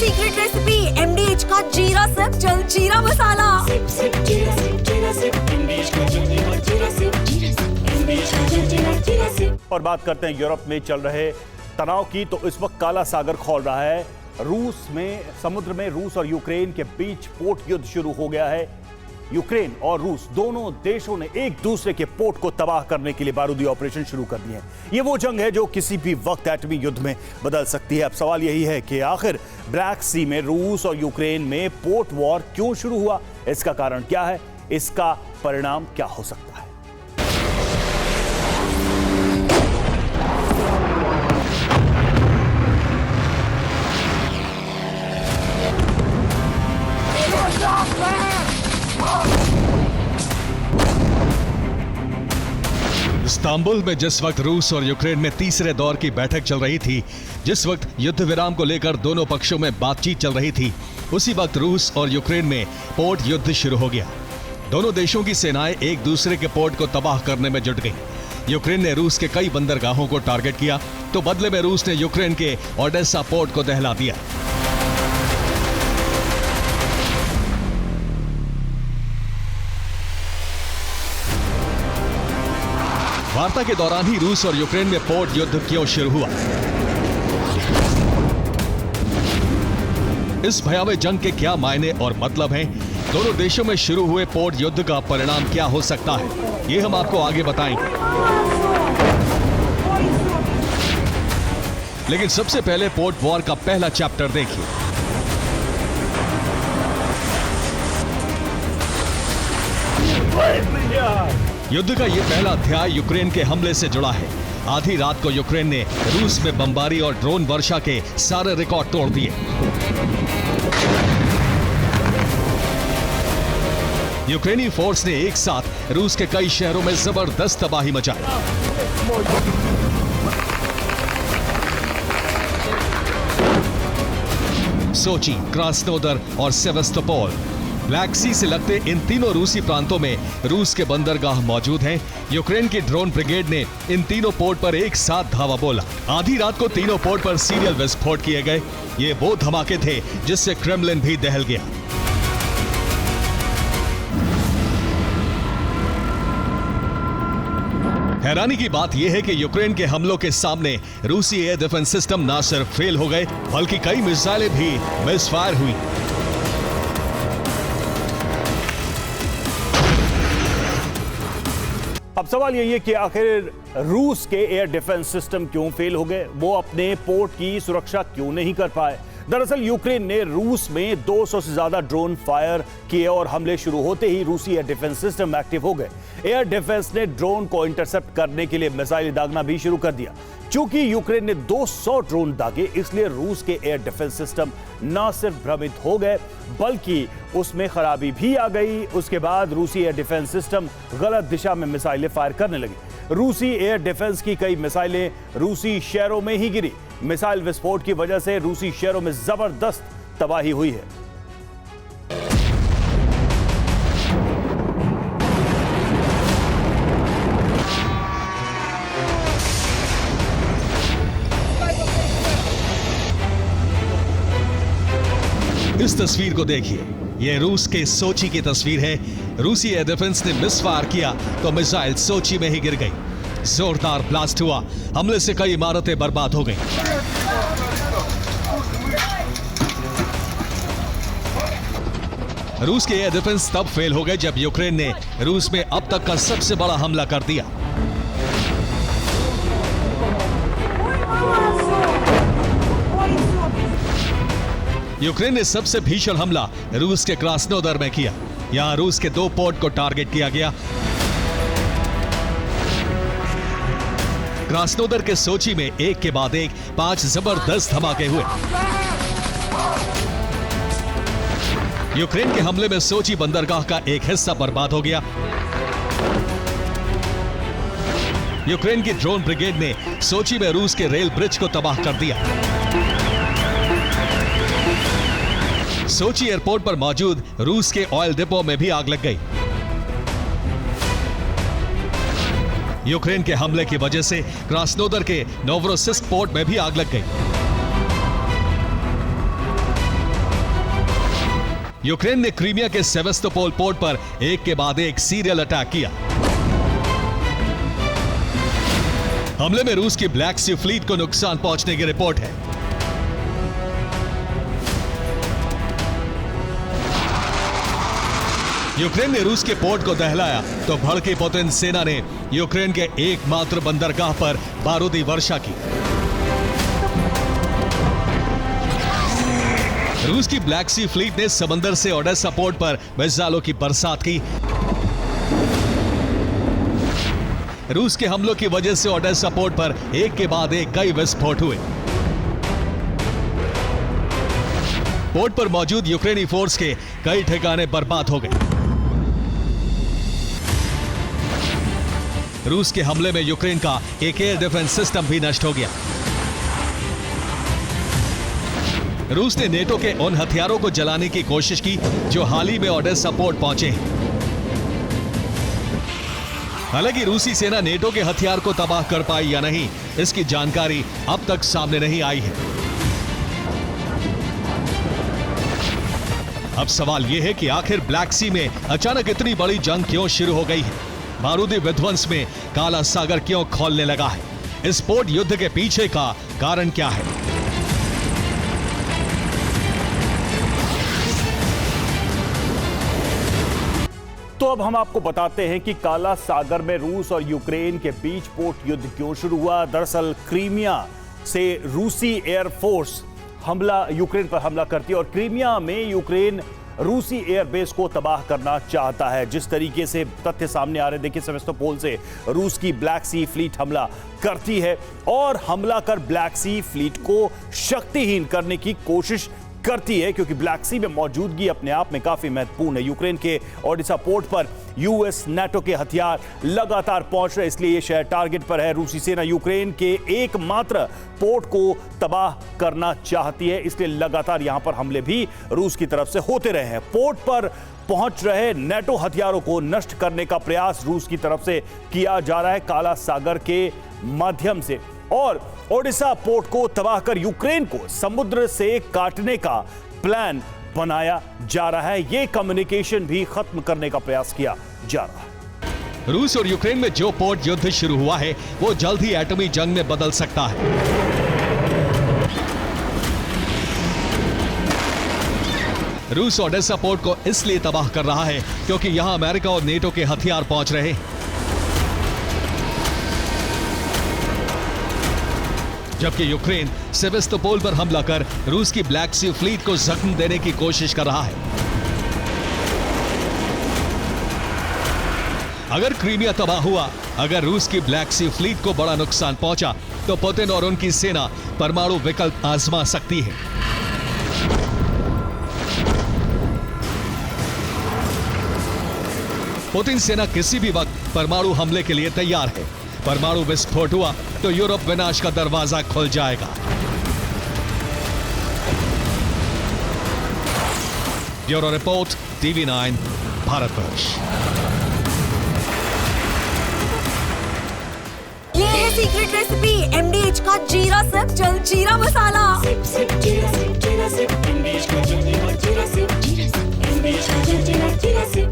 Secret recipe MDH का जीरा SIP jaljeera मसाला। SIP SIP जीरा सिप MDH का जलजीरा जीरा सिप MDH का जीरा सिप। और बात करते हैं यूरोप में चल रहे तनाव की। तो इस वक्त काला सागर खोल रहा है। रूस में समुद्र में रूस और यूक्रेन के बीच पोर्ट युद्ध शुरू हो गया है। यूक्रेन और रूस दोनों देशों ने एक दूसरे के पोर्ट को तबाह करने के लिए बारूदी ऑपरेशन शुरू कर दिए हैं। ये वो जंग है जो किसी भी वक्त एटमी युद्ध में बदल सकती है। अब सवाल यही है कि आखिर ब्लैक सी में रूस और यूक्रेन में पोर्ट वॉर क्यों शुरू हुआ, इसका कारण क्या है, इसका परिणाम क्या हो सकता है। इस्तांबुल में जिस वक्त रूस और यूक्रेन में तीसरे दौर की बैठक चल रही थी, जिस वक्त युद्ध विराम को लेकर दोनों पक्षों में बातचीत चल रही थी, उसी वक्त रूस और यूक्रेन में पोर्ट युद्ध शुरू हो गया। दोनों देशों की सेनाएं एक दूसरे के पोर्ट को तबाह करने में जुट गईं। यूक्रेन ने रूस के कई बंदरगाहों को टारगेट किया, तो बदले में रूस ने यूक्रेन के ओडेसा पोर्ट को दहला दिया। वार्ता के दौरान ही रूस और यूक्रेन में पोर्ट युद्ध क्यों शुरू हुआ, इस भयावह जंग के क्या मायने और मतलब हैं, दोनों देशों में शुरू हुए पोर्ट युद्ध का परिणाम क्या हो सकता है, ये हम आपको आगे बताएंगे। लेकिन सबसे पहले पोर्ट वॉर का पहला चैप्टर देखिए। युद्ध का यह पहला अध्याय यूक्रेन के हमले से जुड़ा है। आधी रात को यूक्रेन ने रूस में बमबारी और ड्रोन वर्षा के सारे रिकॉर्ड तोड़ दिए। यूक्रेनी फोर्स ने एक साथ रूस के कई शहरों में जबरदस्त तबाही मचाई। सोची, क्रास्नोदर और सेवास्तोपोल, ब्लैक सी से लगते इन तीनों रूसी प्रांतों में रूस के बंदरगाह मौजूद हैं। यूक्रेन की ड्रोन ब्रिगेड ने इन तीनों पोर्ट पर एक साथ धावा बोला। आधी रात को तीनों पोर्ट पर सीरियल विस्फोट किए गए। ये वो धमाके थे जिससे क्रेमलिन भी दहल गया। हैरानी की बात यह है कि यूक्रेन के हमलों के सामने रूसी एयर डिफेंस सिस्टम न सिर्फ फेल हो गए, बल्कि कई मिसाइलें भी मिसफायर हुई। अब सवाल यही है कि आखिर रूस के एयर डिफेंस सिस्टम क्यों फेल हो गए, वो अपने पोर्ट की सुरक्षा क्यों नहीं कर पाए। दरअसल यूक्रेन ने रूस में 200 से ज्यादा ड्रोन फायर किए और हमले शुरू होते ही रूसी एयर डिफेंस सिस्टम एक्टिव हो गए। एयर डिफेंस ने ड्रोन को इंटरसेप्ट करने के लिए मिसाइल दागना भी शुरू कर दिया। चूंकि यूक्रेन ने 200 ड्रोन दागे, इसलिए रूस के एयर डिफेंस सिस्टम न सिर्फ भ्रमित हो गए, बल्कि उसमें खराबी भी आ गई। उसके बाद रूसी एयर डिफेंस सिस्टम गलत दिशा में मिसाइलें फायर करने लगी। रूसी एयर डिफेंस की कई मिसाइलें रूसी शहरों में ही गिरी। मिसाइल विस्फोट की वजह से रूसी शहरों में जबरदस्त तबाही हुई है। इस तस्वीर को देखिए, यह रूस के सोची की तस्वीर है। रूसी एयर डिफेंस ने मिसफायर किया तो मिसाइल सोची में ही गिर गई। जोरदार ब्लास्ट हुआ, हमले से कई इमारतें बर्बाद हो गईं। रूस के एयर डिफेंस तब फेल हो गए जब यूक्रेन ने रूस में अब तक का सबसे बड़ा हमला कर दिया। यूक्रेन ने सबसे भीषण हमला रूस के क्रास्नोदर में किया। यहां रूस के 2 पोर्ट को टारगेट किया गया। क्रास्नोदर के सोची में एक के बाद एक 5 जबरदस्त धमाके हुए। यूक्रेन के हमले में सोची बंदरगाह का एक हिस्सा बर्बाद हो गया। यूक्रेन की ड्रोन ब्रिगेड ने सोची में रूस के रेल ब्रिज को तबाह कर दिया। सोची एयरपोर्ट पर मौजूद रूस के ऑयल डिपो में भी आग लग गई। यूक्रेन के हमले की वजह से क्रास्नोदर के नोवरोसिस्क पोर्ट में भी आग लग गई। यूक्रेन ने क्रीमिया के सेवेस्तोपोल पोर्ट पर एक के बाद एक सीरियल अटैक किया। हमले में रूस की ब्लैक सी फ्लीट को नुकसान पहुंचने की रिपोर्ट है। यूक्रेन ने रूस के पोर्ट को दहलाया तो भड़की पुतिन सेना ने यूक्रेन के एकमात्र बंदरगाह पर बारूदी वर्षा की। रूस की ब्लैक सी फ्लीट ने समंदर से ओडेसा पोर्ट पर मिसाइलों की बरसात की। रूस के हमलों की वजह से ओडेसा पोर्ट पर एक के बाद एक कई विस्फोट हुए। पोर्ट पर मौजूद यूक्रेनी फोर्स के कई ठिकाने बर्बाद हो गए। रूस के हमले में यूक्रेन का एक एयर डिफेंस सिस्टम भी नष्ट हो गया। रूस ने नेटो के उन हथियारों को जलाने की कोशिश की जो हाल ही में ओडेसा पोर्ट पहुंचे हैं। हालांकि रूसी सेना नेटो के हथियार को तबाह कर पाई या नहीं, इसकी जानकारी अब तक सामने नहीं आई है। अब सवाल यह है कि आखिर ब्लैक सी में अचानक इतनी बड़ी जंग क्यों शुरू हो गई है? बारूदी विध्वंस में काला सागर क्यों खोलने लगा है? इस पोर्ट युद्ध के पीछे का कारण क्या है? तो अब हम आपको बताते हैं कि काला सागर में रूस और यूक्रेन के बीच पोर्ट युद्ध क्यों शुरू हुआ। दरअसल क्रीमिया से रूसी एयरफोर्स यूक्रेन पर हमला करती है और क्रीमिया में यूक्रेन रूसी एयरबेस को तबाह करना चाहता है। जिस तरीके से तथ्य सामने आ रहे, देखिए सेवेस्तोपोल से रूस की ब्लैक सी फ्लीट हमला करती है और हमला कर ब्लैक सी फ्लीट को शक्तिहीन करने की कोशिश करती है, क्योंकि ब्लैक सी में मौजूदगी अपने आप में काफी महत्वपूर्ण है। यूक्रेन के ओडेसा पोर्ट पर यूएस नाटो के हथियार लगातार पहुंच रहे, इसलिए यह शहर टारगेट पर है। रूसी सेना यूक्रेन के एकमात्र पोर्ट को तबाह करना चाहती है, इसलिए लगातार यहां पर हमले भी रूस की तरफ से होते रहे हैं। पोर्ट पर पहुंच रहे नाटो हथियारों को नष्ट करने का प्रयास रूस की तरफ से किया जा रहा है काला सागर के माध्यम से, और ओडेसा पोर्ट को तबाह कर यूक्रेन को समुद्र से काटने का प्लान बनाया जा रहा है। यह कम्युनिकेशन भी खत्म करने का प्रयास किया जा रहा है। रूस और यूक्रेन में जो पोर्ट युद्ध शुरू हुआ है वो जल्द ही एटमी जंग में बदल सकता है। रूस ओडेसा पोर्ट को इसलिए तबाह कर रहा है क्योंकि यहां अमेरिका और नेटो के हथियार पहुंच रहे हैं, जबकि यूक्रेन सेवेस्तोपोल पर हमला कर रूस की ब्लैक सी फ्लीट को जख्म देने की कोशिश कर रहा है। अगर क्रीमिया तबाह हुआ, अगर रूस की ब्लैक सी फ्लीट को बड़ा नुकसान पहुंचा, तो पुतिन और उनकी सेना परमाणु विकल्प आजमा सकती है। पुतिन सेना किसी भी वक्त परमाणु हमले के लिए तैयार है। परमाणु विस्फोट हुआ तो यूरोप विनाश का दरवाजा खुल जाएगा। Bureau report, TV9 Bharatvarsh. ये है सीक्रेट रेसिपी MDH का जीरा सिर्फ जलजीरा मसाला। सिप सिप जीरा सिप इंडिश का जलजीरा जीरा सिप MDH का जलजीरा जीरा सिप।